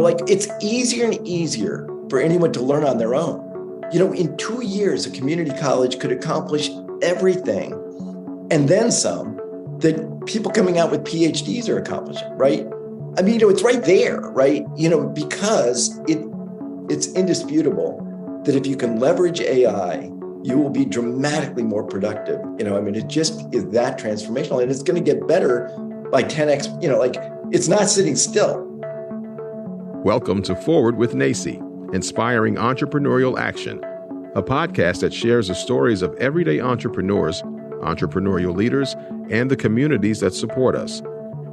like it's easier and easier for anyone to learn on their own. In 2 years, a community college could accomplish everything and then some that people coming out with PhDs are accomplishing, right? I mean, it's right there, right? Because it's indisputable that if you can leverage AI, you will be dramatically more productive. It just is that transformational, and it's going to get better by 10x. It's not sitting still. Welcome to Forward with NACCE, Inspiring Entrepreneurial Action, a podcast that shares the stories of everyday entrepreneurs, entrepreneurial leaders, and the communities that support us.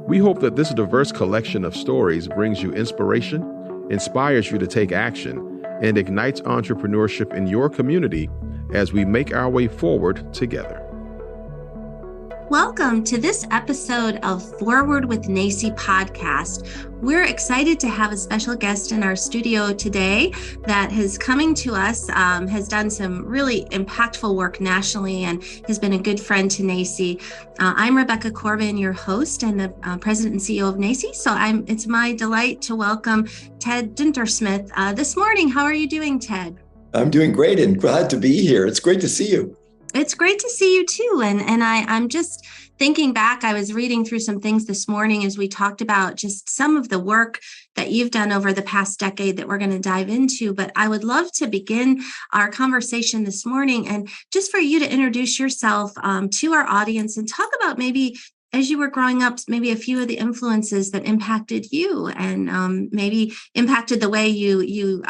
We hope that this diverse collection of stories brings you inspiration, inspires you to take action, and ignites entrepreneurship in your community as we make our way forward together. Welcome to this episode of Forward with NACCE podcast. We're excited to have a special guest in our studio today that is coming to us, has done some really impactful work nationally and has been a good friend to NACCE. I'm Rebecca Corbin, your host and the president and CEO of NACCE. So it's my delight to welcome Ted Dintersmith this morning. How are you doing, Ted? I'm doing great and glad to be here. It's great to see you. It's great to see you too. And I'm just thinking back, I was reading through some things this morning as we talked about just some of the work that you've done over the past decade that we're going to dive into. But I would love to begin our conversation this morning and just for you to introduce yourself to our audience and talk about maybe as you were growing up, maybe a few of the influences that impacted you and maybe impacted the way you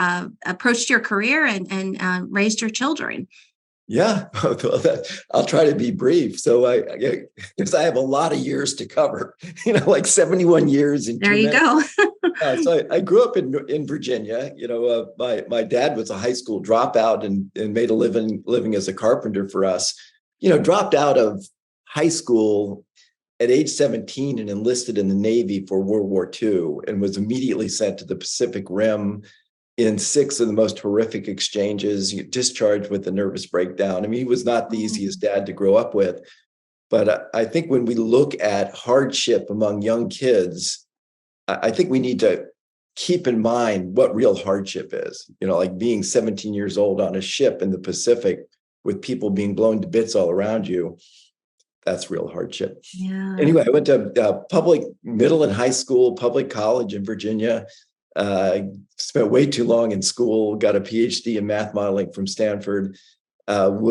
approached your career and raised your children. Yeah, I'll try to be brief. So because I have a lot of years to cover, like 71 years. There you go. So I grew up in Virginia. My dad was a high school dropout and made a living as a carpenter for us. Dropped out of high school at age 17 and enlisted in the Navy for World War II and was immediately sent to the Pacific Rim in 6 of the most horrific exchanges, discharged with a nervous breakdown. I mean, he was not the easiest dad to grow up with. But I think when we look at hardship among young kids, I think we need to keep in mind what real hardship is. Like being 17 years old on a ship in the Pacific with people being blown to bits all around you. That's real hardship. Yeah. Anyway, I went to public middle and high school, public college in Virginia. Spent way too long in school, got a PhD in math modeling from Stanford, not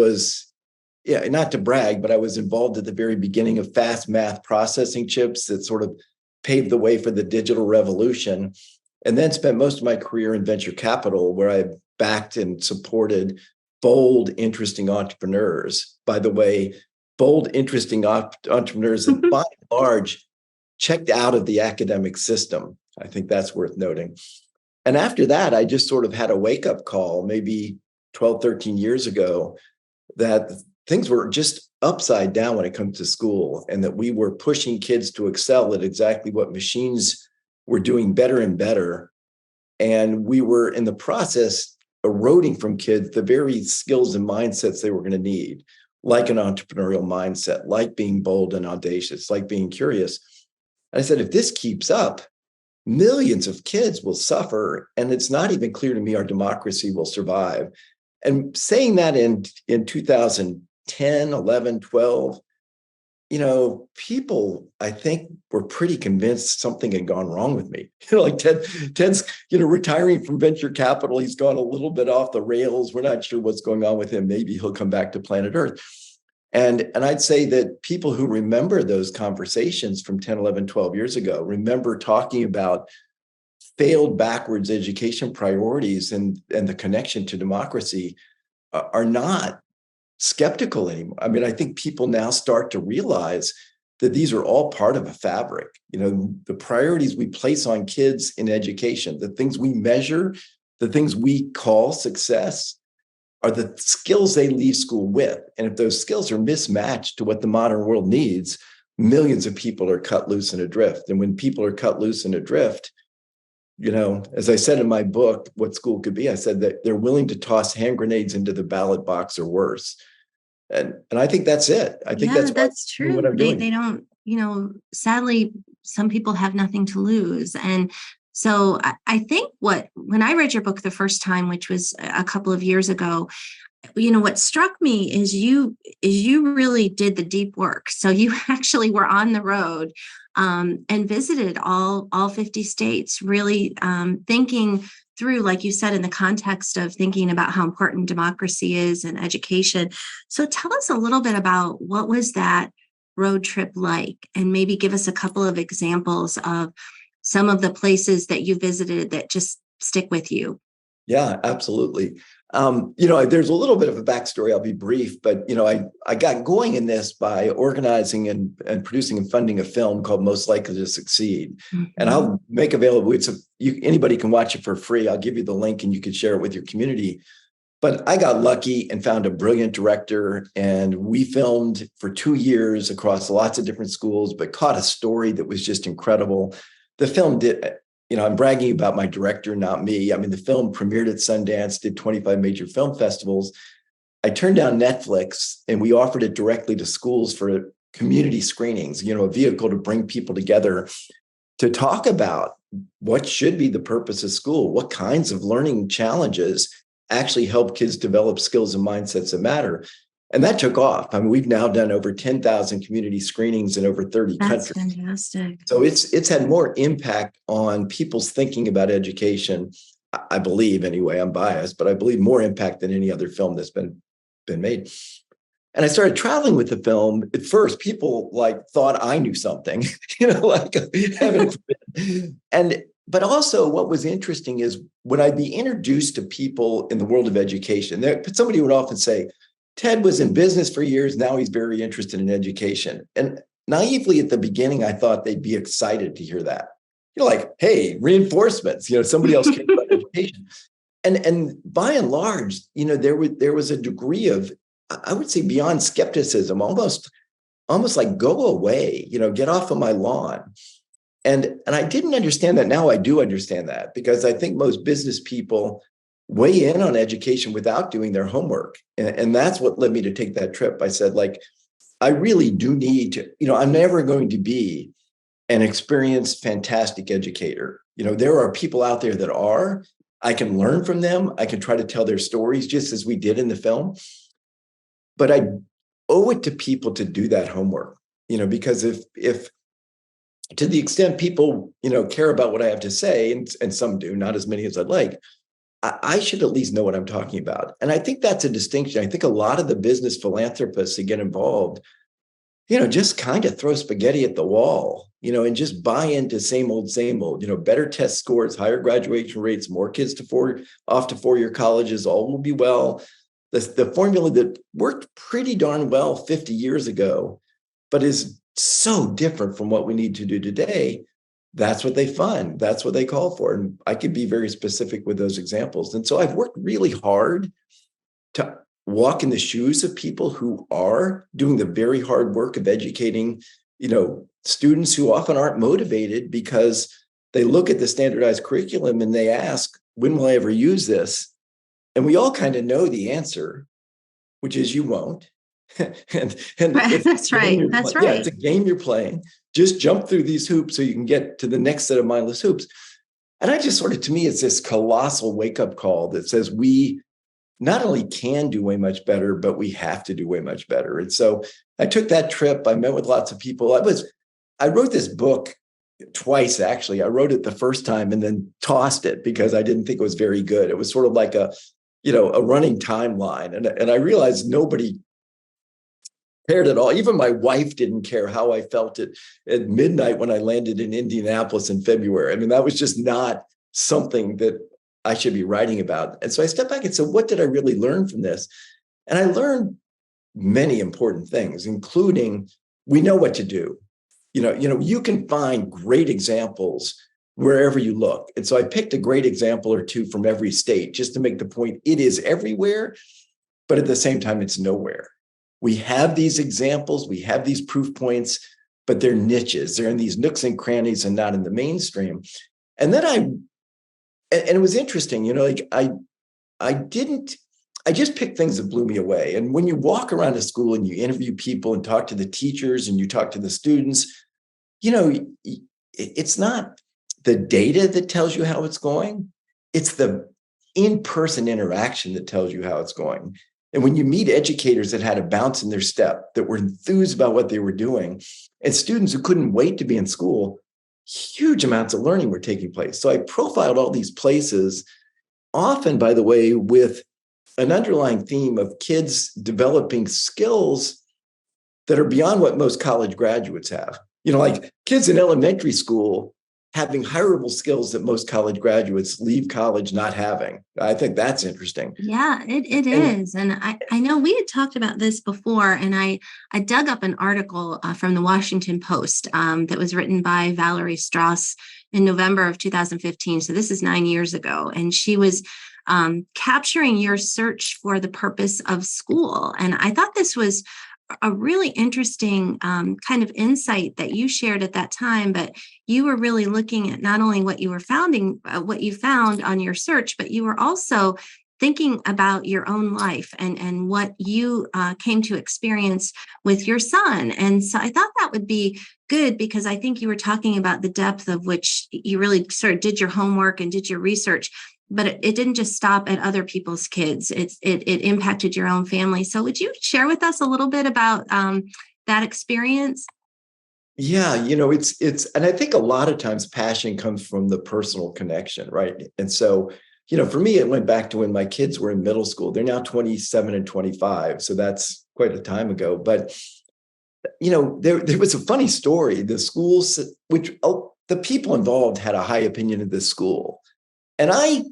to brag, but I was involved at the very beginning of fast math processing chips that sort of paved the way for the digital revolution. And then spent most of my career in venture capital, where I backed and supported bold, interesting entrepreneurs. By the way, bold, interesting entrepreneurs that by and large checked out of the academic system. I think that's worth noting. And after that, I just sort of had a wake-up call maybe 12, 13 years ago that things were just upside down when it comes to school and that we were pushing kids to excel at exactly what machines were doing better and better. And we were in the process eroding from kids the very skills and mindsets they were going to need, like an entrepreneurial mindset, like being bold and audacious, like being curious. And I said, if this keeps up, millions of kids will suffer, and it's not even clear to me our democracy will survive. And saying that in 2010, 11, 12, people, I think, were pretty convinced something had gone wrong with me. Like Ted's, retiring from venture capital. He's gone a little bit off the rails. We're not sure what's going on with him. Maybe he'll come back to planet Earth. And I'd say that people who remember those conversations from 10, 11, 12 years ago, remember talking about failed backwards education priorities and the connection to democracy are not skeptical anymore. I mean, I think people now start to realize that these are all part of a fabric. The priorities we place on kids in education, the things we measure, the things we call success, are the skills they leave school with. And if those skills are mismatched to what the modern world needs, millions of people are cut loose and adrift. And when people are cut loose and adrift, as I said in my book, What School Could Be, I said that they're willing to toss hand grenades into the ballot box or worse. And I think that's it. I think that's true. What I'm doing. They don't, sadly, some people have nothing to lose. And So I think when I read your book the first time, which was a couple of years ago, what struck me is you really did the deep work. So you actually were on the road and visited all 50 states, really thinking through, like you said, in the context of thinking about how important democracy is and education. So tell us a little bit about what was that road trip like, and maybe give us a couple of examples of some of the places that you visited that just stick with you. Yeah, absolutely. There's a little bit of a backstory. I'll be brief, but I got going in this by organizing and producing and funding a film called Most Likely to Succeed. Mm-hmm. And I'll make available. Anybody can watch it for free. I'll give you the link and you can share it with your community. But I got lucky and found a brilliant director, and we filmed for 2 years across lots of different schools, but caught a story that was just incredible. The film did. I'm bragging about my director, not me. I mean, the film premiered at Sundance, did 25 major film festivals. I turned down Netflix and we offered it directly to schools for community screenings, a vehicle to bring people together to talk about what should be the purpose of school, what kinds of learning challenges actually help kids develop skills and mindsets that matter. And that took off. I mean, we've now done over 10,000 community screenings in over 30 countries. That's fantastic. So it's had more impact on people's thinking about education. I believe, anyway, I'm biased, but I believe more impact than any other film that's been made. And I started traveling with the film. At first, people thought I knew something, but also what was interesting is when I'd be introduced to people in the world of education, somebody would often say, Ted was in business for years. Now he's very interested in education. And naively at the beginning, I thought they'd be excited to hear that. Hey, reinforcements, somebody else cares about education. And by and large, there was a degree of, I would say, beyond skepticism, almost like go away, get off of my lawn. And I didn't understand that. Now I do understand that, because I think most business people weigh in on education without doing their homework. And that's what led me to take that trip. I said, I really do need to, I'm never going to be an experienced, fantastic educator. There are people out there that are. I can learn from them. I can try to tell their stories just as we did in the film. But I owe it to people to do that homework, because if to the extent people, care about what I have to say, and some do, not as many as I'd like, I should at least know what I'm talking about. And I think that's a distinction. I think a lot of the business philanthropists that get involved, just kind of throw spaghetti at the wall, and just buy into same old, better test scores, higher graduation rates, more kids off to four-year colleges, all will be well. The formula that worked pretty darn well 50 years ago, but is so different from what we need to do today. That's what they fund. That's what they call for. And I could be very specific with those examples. And so I've worked really hard to walk in the shoes of people who are doing the very hard work of educating, students who often aren't motivated because they look at the standardized curriculum and they ask, when will I ever use this? And we all kind of know the answer, which is you won't. and that's right. That's right. Yeah, it's a game you're playing. Just jump through these hoops so you can get to the next set of mindless hoops. And I just to me, it's this colossal wake-up call that says we not only can do way much better, but we have to do way much better. And so I took that trip. I met with lots of people. I wrote this book twice, actually. I wrote it the first time and then tossed it because I didn't think it was very good. It was sort of like a running timeline. And I realized nobody cared at all. Even my wife didn't care how I felt at midnight when I landed in Indianapolis in February. I mean, that was just not something that I should be writing about. And so I stepped back and said, what did I really learn from this? And I learned many important things, including we know what to do. You can find great examples wherever you look. And so I picked a great example or two from every state just to make the point it is everywhere, but at the same time, it's nowhere. We have these examples, we have these proof points, but they're niches. They're in these nooks and crannies and not in the mainstream. And then it was interesting, I just picked things that blew me away. And when you walk around a school and you interview people and talk to the teachers and you talk to the students, it's not the data that tells you how it's going. It's the in-person interaction that tells you how it's going. And when you meet educators that had a bounce in their step, that were enthused about what they were doing, and students who couldn't wait to be in school, huge amounts of learning were taking place. So I profiled all these places, often, by the way, with an underlying theme of kids developing skills that are beyond what most college graduates have. Like kids in elementary school having hireable skills that most college graduates leave college not having. I think that's interesting. Yeah, it is. And I know we had talked about this before, and I dug up an article from the Washington Post that was written by Valerie Strauss in November of 2015. So this is 9 years ago. And she was capturing your search for the purpose of school. And I thought this was a really interesting kind of insight that you shared at that time, but you were really looking at not only what you were what you found on your search, but you were also thinking about your own life and what you came to experience with your son. And so I thought that would be good, because I think you were talking about the depth of which you really sort of did your homework and did your research. But it didn't just stop at other people's kids. It impacted your own family. So would you share with us a little bit about that experience? Yeah, it's, and I think a lot of times passion comes from the personal connection, right? And so, for me, it went back to when my kids were in middle school. They're now 27 and 25. So that's quite a time ago. But, there was a funny story. The schools, the people involved had a high opinion of this school. And I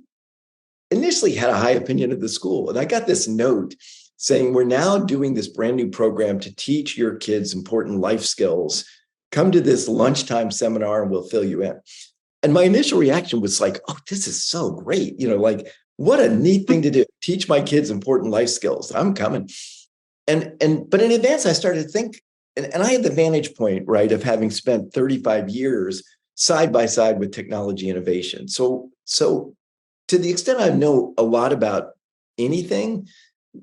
initially had a high opinion of the school. And I got this note saying, we're now doing this brand new program to teach your kids important life skills. Come to this lunchtime seminar and we'll fill you in. And my initial reaction was like, oh, this is so great. Like, what a neat thing to do. Teach my kids important life skills. I'm coming. But in advance, I started to think, and I had the vantage point, right, of having spent 35 years side by side with technology innovation. So to the extent I know a lot about anything,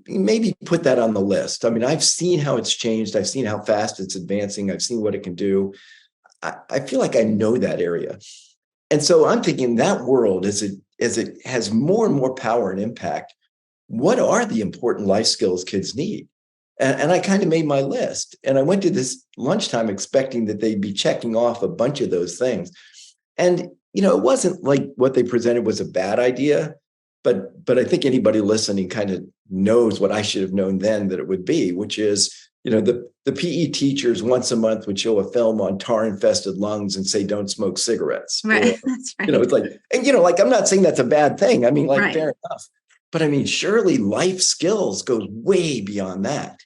maybe put that on the list. I mean, I've seen how it's changed. I've seen how fast it's advancing. I've seen what it can do. I feel like I know that area. And so I'm thinking that world, as it has more and more power and impact, what are the important life skills kids need? And I kind of made my list. And I went to this lunchtime expecting that they'd be checking off a bunch of those things. And, it wasn't like what they presented was a bad idea, but I think anybody listening kind of knows what I should have known then that it would be, which is, the PE teachers once a month would show a film on tar-infested lungs and say, don't smoke cigarettes. Right. Or, That's right. It's like, and, like, I'm not saying that's a bad thing. I mean, like, Right. Fair enough. But I mean, surely life skills goes way beyond that.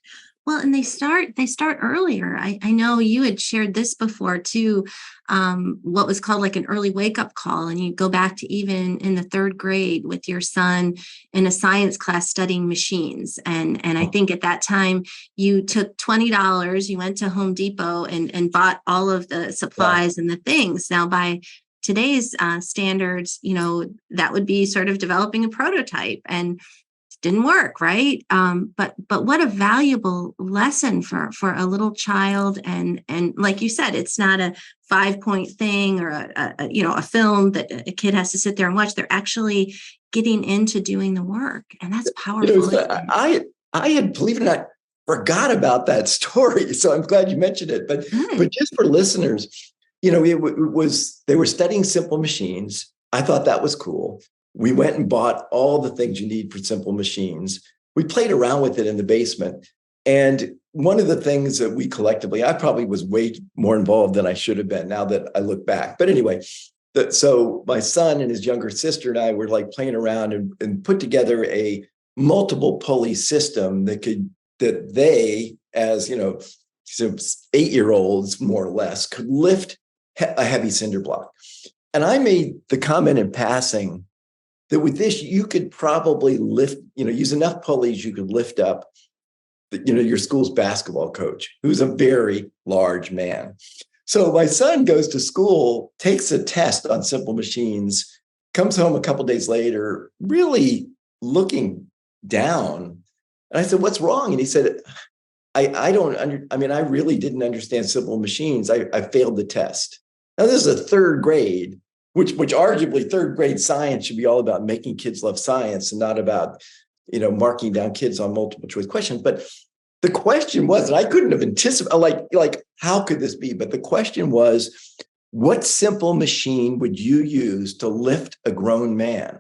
Well, and they start earlier. I know you had shared this before too, what was called like an early wake-up call. And you go back to even in the third grade with your son in a science class studying machines. And I think at that time you took $20, you went to Home Depot and bought all of the supplies and the things. Now by today's standards, that would be sort of developing a prototype, and didn't work, right? But what a valuable lesson for a little child. And like you said, it's not a 5-point thing or a film that a kid has to sit there and watch. They're actually getting into doing the work, and that's powerful. I had, believe it or not, forgot about that story. So I'm glad you mentioned it. But just for listeners, it was, they were studying simple machines. I thought that was cool. We went and bought all the things you need for simple machines. We played around with it in the basement. And one of the things that we collectively, I probably was way more involved than I should have been now that I look back. But anyway, so my son and his younger sister and I were like playing around and put together a multiple pulley system that they, as 8-year-olds more or less, could lift a heavy cinder block. And I made the comment in passing that with this, you could probably lift, use enough pulleys, you could lift up, your school's basketball coach, who's a very large man. So my son goes to school, takes a test on simple machines, comes home a couple of days later, really looking down. And I said, what's wrong? And he said, I really didn't understand simple machines. I failed the test. Now, this is a third grade. which arguably third grade science should be all about making kids love science and not about, marking down kids on multiple choice questions. But the question was, and I couldn't have anticipated, like, how could this be? But the question was, what simple machine would you use to lift a grown man?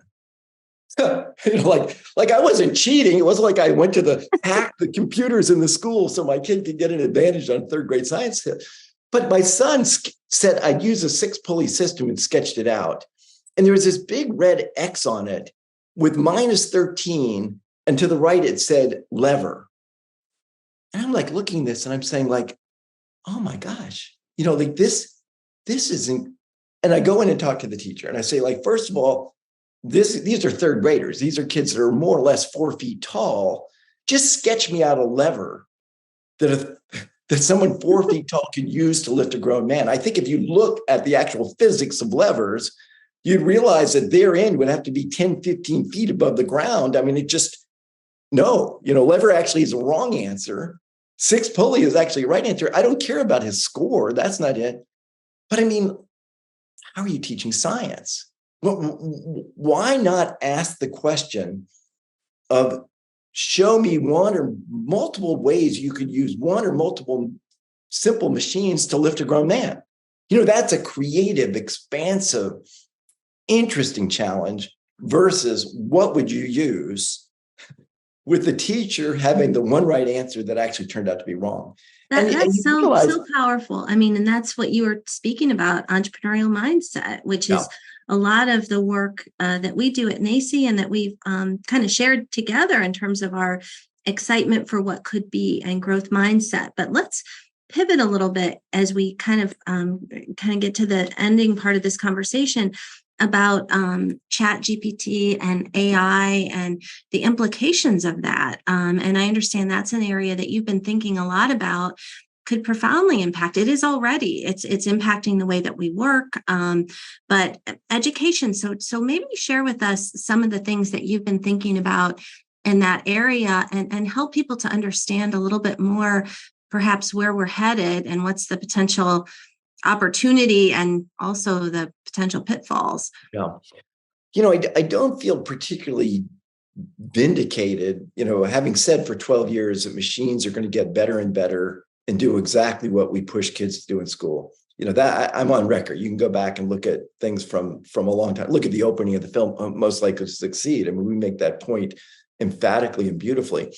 Like I wasn't cheating. It wasn't like I went to hack the computers in the school so my kid could get an advantage on third grade science. But my son said I'd use a 6-pulley system and sketched it out. And there was this big red X on it with -13. And to the right, it said lever. And I'm like looking at this and I'm saying like, oh my gosh, like this isn't. And I go in and talk to the teacher and I say, like, first of all, these are third graders. These are kids that are more or less 4 feet tall. Just sketch me out a lever that someone 4 feet tall can use to lift a grown man. I think if you look at the actual physics of levers, you'd realize that their end would have to be 10, 15 feet above the ground. I mean, lever actually is a wrong answer. 6-pulley is actually a right answer. I don't care about his score. That's not it. But I mean, how are you teaching science? Why not ask the question of show me one or multiple ways you could use one or multiple simple machines to lift a grown man? That's a creative, expansive, interesting challenge versus what would you use with the teacher having the one right answer that actually turned out to be wrong. That's so powerful. I mean, and that's what you were speaking about, entrepreneurial mindset, which is a lot of the work that we do at NACCE and that we've kind of shared together in terms of our excitement for what could be and growth mindset. But let's pivot a little bit as we kind of get to the ending part of this conversation about Chat GPT and AI and the implications of that. And I understand that's an area that you've been thinking a lot about, could profoundly impact. It is already. It's impacting the way that we work, but education. So maybe share with us some of the things that you've been thinking about in that area and help people to understand a little bit more, perhaps where we're headed and what's the potential opportunity and also the potential pitfalls. Yeah. I don't feel particularly vindicated, having said for 12 years that machines are going to get better and better and do exactly what we push kids to do in school. That I'm on record. You can go back and look at things from a long time. Look at the opening of the film, Most Likely to Succeed. I mean, we make that point emphatically and beautifully.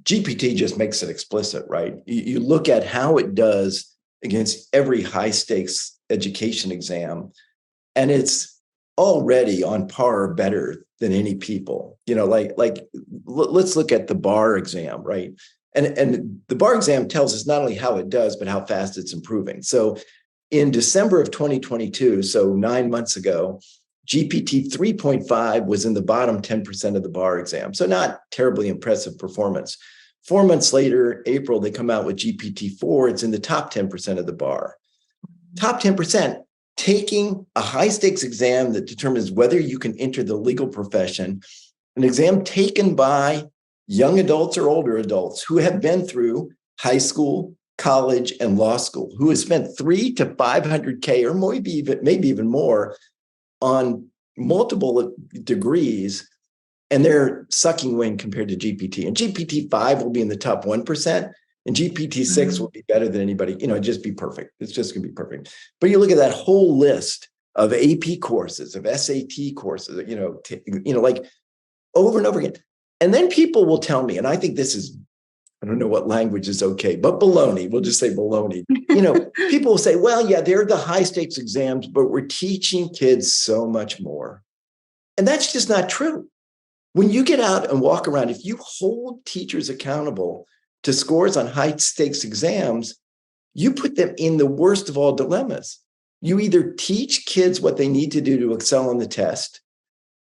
GPT just makes it explicit, right? You look at how it does against every high stakes education exam, and it's already on par or better than any people. Let's look at the bar exam, right? And the bar exam tells us not only how it does, but how fast it's improving. So in December of 2022, so 9 months ago, GPT 3.5 was in the bottom 10% of the bar exam. So not terribly impressive performance. 4 months later, April, they come out with GPT-4. It's in the top 10% of the bar. Top 10%, taking a high-stakes exam that determines whether you can enter the legal profession, an exam taken by young adults or older adults who have been through high school, college, and law school, who have spent $300K to $500K or maybe even more on multiple degrees, and they're sucking wind compared to GPT. And GPT-5 will be in the top 1%, and GPT-6 will be better than anybody. Just be perfect. It's just going to be perfect. But you look at that whole list of AP courses, of SAT courses, like over and over again. And then people will tell me, and I think this is, I don't know what language is okay, but baloney, we'll just say baloney. People will say, well, yeah, they're the high stakes exams, but we're teaching kids so much more. And that's just not true. When you get out and walk around, if you hold teachers accountable to scores on high stakes exams, you put them in the worst of all dilemmas. You either teach kids what they need to do to excel on the test,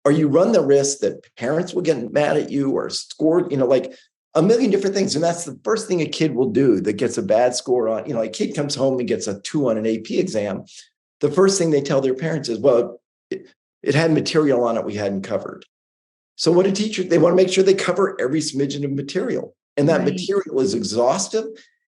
or you run the risk that parents will get mad at you or score, like a million different things. And that's the first thing a kid will do that gets a bad score on, a kid comes home and gets a 2 on an AP exam. The first thing they tell their parents is, well, it had material on it we hadn't covered. So what a teacher, they want to make sure they cover every smidgen of material. And that material is exhaustive,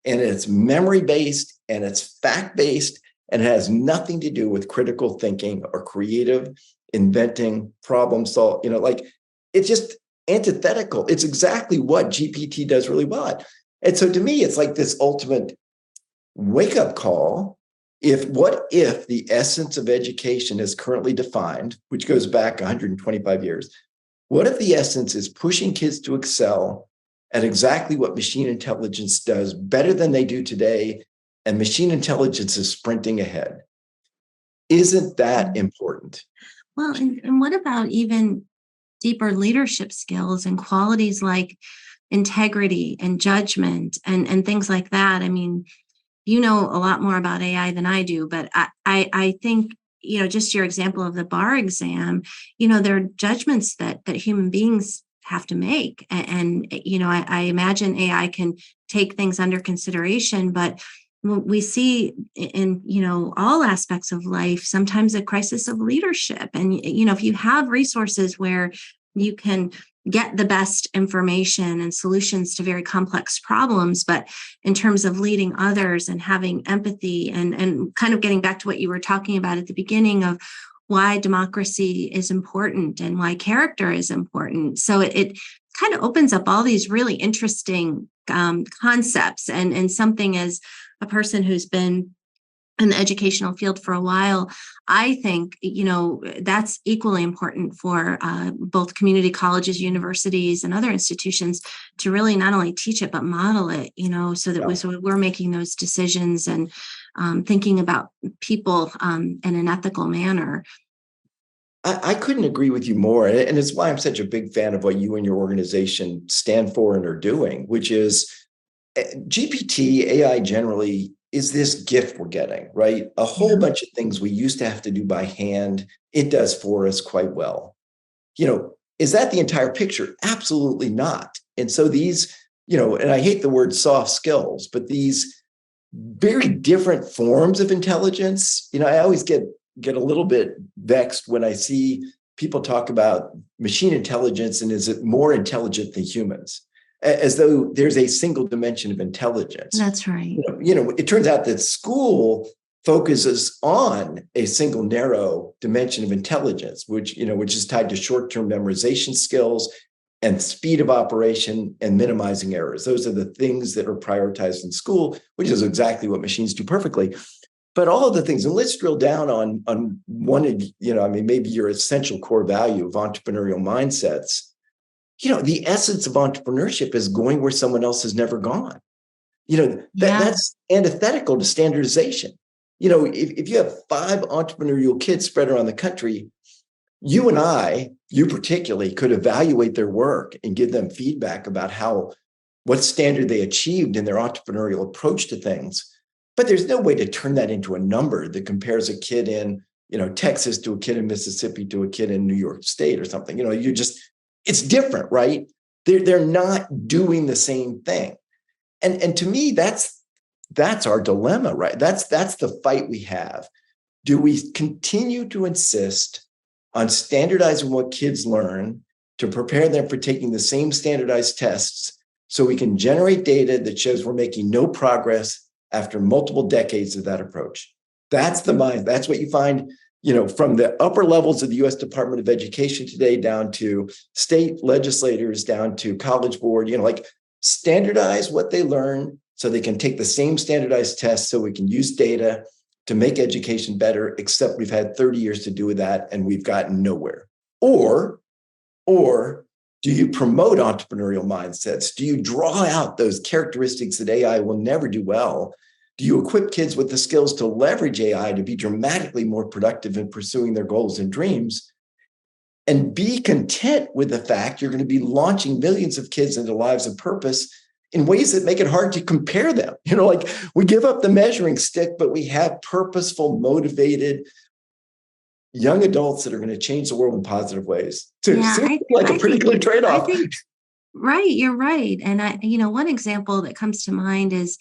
and it's memory-based, and it's fact-based, and it has nothing to do with critical thinking or creative inventing, problem solve. Like it's just antithetical. It's exactly what GPT does really well. And so to me, it's like this ultimate wake-up call. What if the essence of education is currently defined, which goes back 125 years, what if the essence is pushing kids to excel at exactly what machine intelligence does better than they do today, and machine intelligence is sprinting ahead? Isn't that important? Well, and what about even deeper leadership skills and qualities like integrity and judgment and things like that? I mean, you know a lot more about AI than I do, but I think, just your example of the bar exam, there are judgments that human beings have to make. And I imagine AI can take things under consideration, but we see in all aspects of life sometimes a crisis of leadership. And if you have resources where you can get the best information and solutions to very complex problems, but in terms of leading others and having empathy and kind of getting back to what you were talking about at the beginning of why democracy is important and why character is important. So it kind of opens up all these really interesting concepts, and something as a person who's been in the educational field for a while, I think, that's equally important for both community colleges, universities, and other institutions to really not only teach it, but model it, so that we're making those decisions and thinking about people in an ethical manner. I couldn't agree with you more. And it's why I'm such a big fan of what you and your organization stand for and are doing, which is GPT, AI generally, is this gift we're getting, right? A whole bunch of things we used to have to do by hand, it does for us quite well. Is that the entire picture? Absolutely not. And so these, and I hate the word soft skills, but these very different forms of intelligence, I always get a little bit vexed when I see people talk about machine intelligence and is it more intelligent than humans, as though there's a single dimension of intelligence. That's right. It turns out that school focuses on a single narrow dimension of intelligence, which is tied to short-term memorization skills and speed of operation and minimizing errors. Those are the things that are prioritized in school, which is exactly what machines do perfectly. But all of the things, and let's drill down on one of, maybe your essential core value of entrepreneurial mindsets. The essence of entrepreneurship is going where someone else has never gone. That's antithetical to standardization. If you have 5 entrepreneurial kids spread around the country, you and I, you particularly, could evaluate their work and give them feedback about what standard they achieved in their entrepreneurial approach to things. But there's no way to turn that into a number that compares a kid in, Texas to a kid in Mississippi to a kid in New York State or something. It's different, right? They're not doing the same thing. And to me, that's our dilemma, right? That's the fight we have. Do we continue to insist on standardizing what kids learn to prepare them for taking the same standardized tests so we can generate data that shows we're making no progress after multiple decades of that approach? That's the mind. That's what you find, from the upper levels of the U.S. Department of Education today down to state legislators, down to college board, standardize what they learn so they can take the same standardized tests so we can use data to make education better, except we've had 30 years to do that and we've gotten nowhere. Or do you promote entrepreneurial mindsets? Do you draw out those characteristics that AI will never do well? Do you equip kids with the skills to leverage AI to be dramatically more productive in pursuing their goals and dreams? And be content with the fact you're going to be launching millions of kids into lives of purpose in ways that make it hard to compare them. We give up the measuring stick, but we have purposeful, motivated young adults that are going to change the world in positive ways. So it seems like a pretty clear trade-off. Right, you're right. And one example that comes to mind is,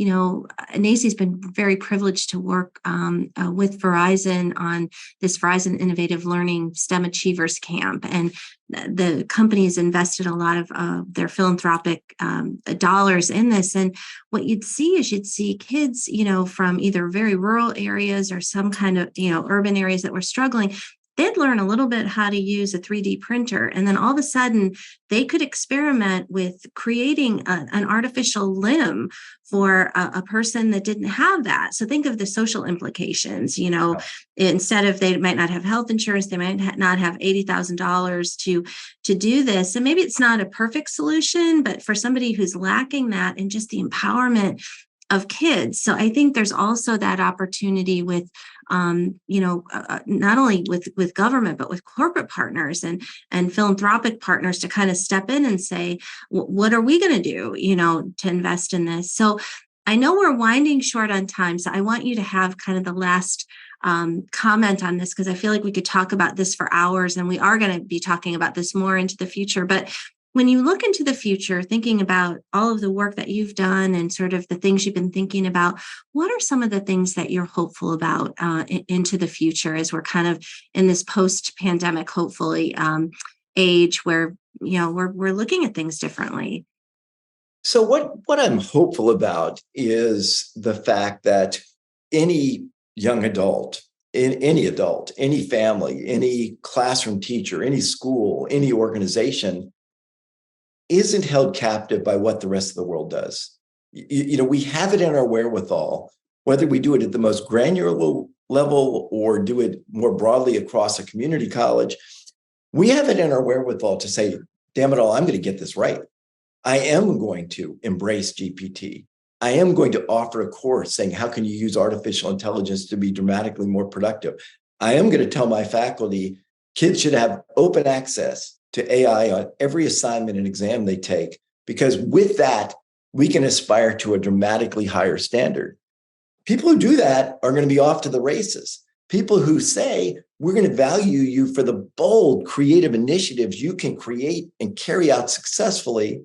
NACCE's been very privileged to work with Verizon on this Verizon Innovative Learning STEM Achievers Camp. And the company's invested a lot of their philanthropic dollars in this. And what you'd see kids, from either very rural areas or some kind of, urban areas that were struggling. They'd learn a little bit how to use a 3D printer. And then all of a sudden, they could experiment with creating an artificial limb for a person that didn't have that. So think of the social implications, instead of they might not have health insurance, they might not have $80,000 to do this. And maybe it's not a perfect solution, but for somebody who's lacking that and just the empowerment of kids. So I think there's also that opportunity with, not only with government, but with corporate partners and philanthropic partners to kind of step in and say, what are we going to do, to invest in this? So I know we're winding short on time. So I want you to have kind of the last comment on this, because I feel like we could talk about this for hours, and we are going to be talking about this more into the future. But when you look into the future, thinking about all of the work that you've done and sort of the things you've been thinking about, what are some of the things that you're hopeful about into the future as we're kind of in this post-pandemic, hopefully, age where, we're looking at things differently? So what I'm hopeful about is the fact that any young adult, any family, any classroom teacher, any school, any organization isn't held captive by what the rest of the world does. We have it in our wherewithal, whether we do it at the most granular level or do it more broadly across a community college. We have it in our wherewithal to say, damn it all, I'm going to get this right. I am going to embrace GPT. I am going to offer a course saying, how can you use artificial intelligence to be dramatically more productive? I am going to tell my faculty, kids should have open access to AI on every assignment and exam they take, because with that, we can aspire to a dramatically higher standard. People who do that are going to be off to the races. People who say, we're going to value you for the bold, creative initiatives you can create and carry out successfully,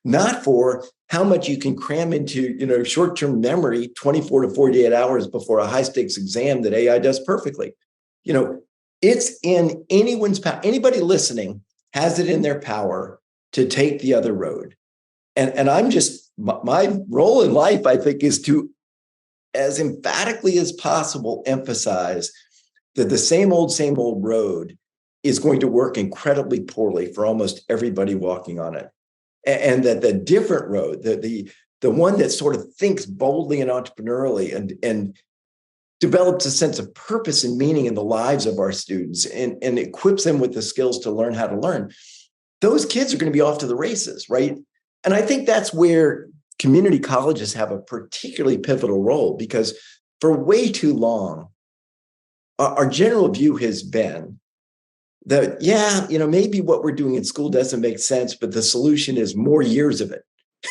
not for how much you can cram into, short-term memory 24 to 48 hours before a high-stakes exam that AI does perfectly. It's in anyone's power. Anybody listening has it in their power to take the other road. And I'm just, my role in life, I think, is to, as emphatically as possible, emphasize that the same old road is going to work incredibly poorly for almost everybody walking on it. And that the different road, the one that sort of thinks boldly and entrepreneurially and develops a sense of purpose and meaning in the lives of our students and equips them with the skills to learn how to learn, those kids are going to be off to the races, right? And I think that's where community colleges have a particularly pivotal role, because for way too long, our general view has been that, maybe what we're doing in school doesn't make sense, but the solution is more years of it.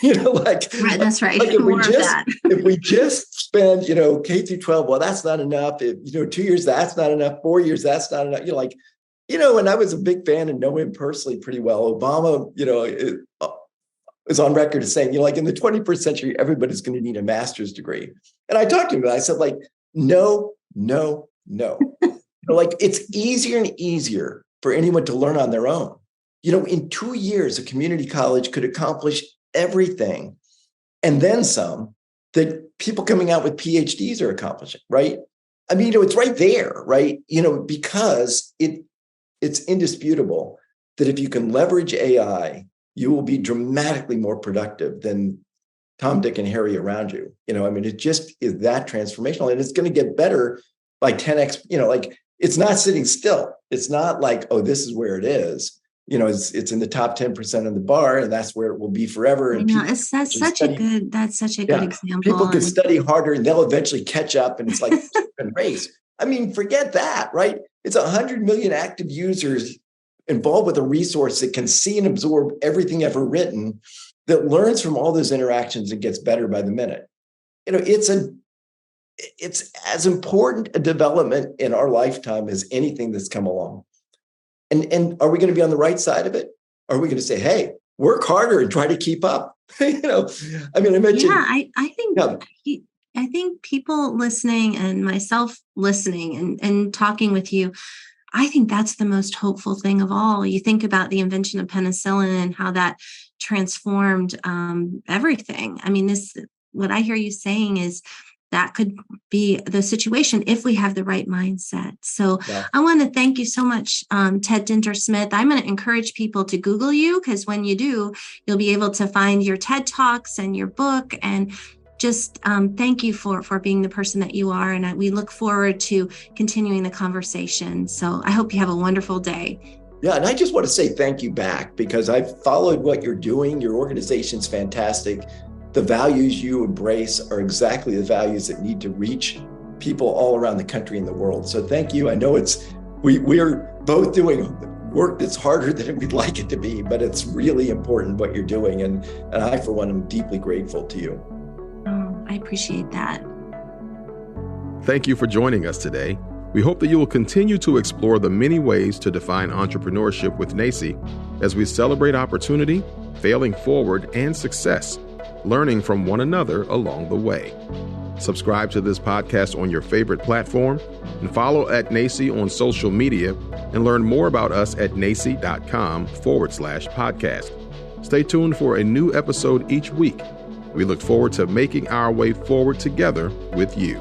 Right, that's right. Like if we just spend, K through 12, well, that's not enough. If, 2 years, that's not enough. 4 years, that's not enough. And I was a big fan and know him personally pretty well. Obama, is on record as saying, in the 21st century, everybody's going to need a master's degree. And I talked to him and I said, no. It's easier and easier for anyone to learn on their own. In 2 years, a community college could accomplish everything and then some that people coming out with PhDs are accomplishing, right? I mean, it's right there, right? Because it's indisputable that if you can leverage AI, you will be dramatically more productive than Tom, Dick, and Harry around you. It just is that transformational, and it's going to get better by 10x. It's not sitting still. It's not like, oh, this is where it is. It's in the top 10% of the bar, and that's where it will be forever. And that's such a good example. People can study harder and they'll eventually catch up, and it's like a race. I mean, forget that, right? It's 100 million active users involved with a resource that can see and absorb everything ever written, that learns from all those interactions and gets better by the minute. It's as important a development in our lifetime as anything that's come along. And are we going to be on the right side of it? Or are we going to say, hey, work harder and try to keep up. I mentioned. Yeah, I think. Yeah. I think people listening and myself listening and talking with you, I think that's the most hopeful thing of all. You think about the invention of penicillin and how that transformed everything. What I hear you saying is that could be the situation if we have the right mindset. So yeah. I want to thank you so much, Ted Dintersmith. I'm going to encourage people to Google you, because when you do, you'll be able to find your TED Talks and your book. And just thank you for being the person that you are. And we look forward to continuing the conversation. So I hope you have a wonderful day. Yeah. And I just want to say thank you back, because I've followed what you're doing. Your organization's fantastic. The values you embrace are exactly the values that need to reach people all around the country and the world. So thank you. I know we're both doing work that's harder than we'd like it to be, but it's really important what you're doing. And I, for one, am deeply grateful to you. I appreciate that. Thank you for joining us today. We hope that you will continue to explore the many ways to define entrepreneurship with NACCE as we celebrate opportunity, failing forward, and success, learning from one another along the way. Subscribe to this podcast on your favorite platform and follow at NACCE on social media, and learn more about us at nacce.com/podcast. Stay tuned for a new episode each week. We look forward to making our way forward together with you.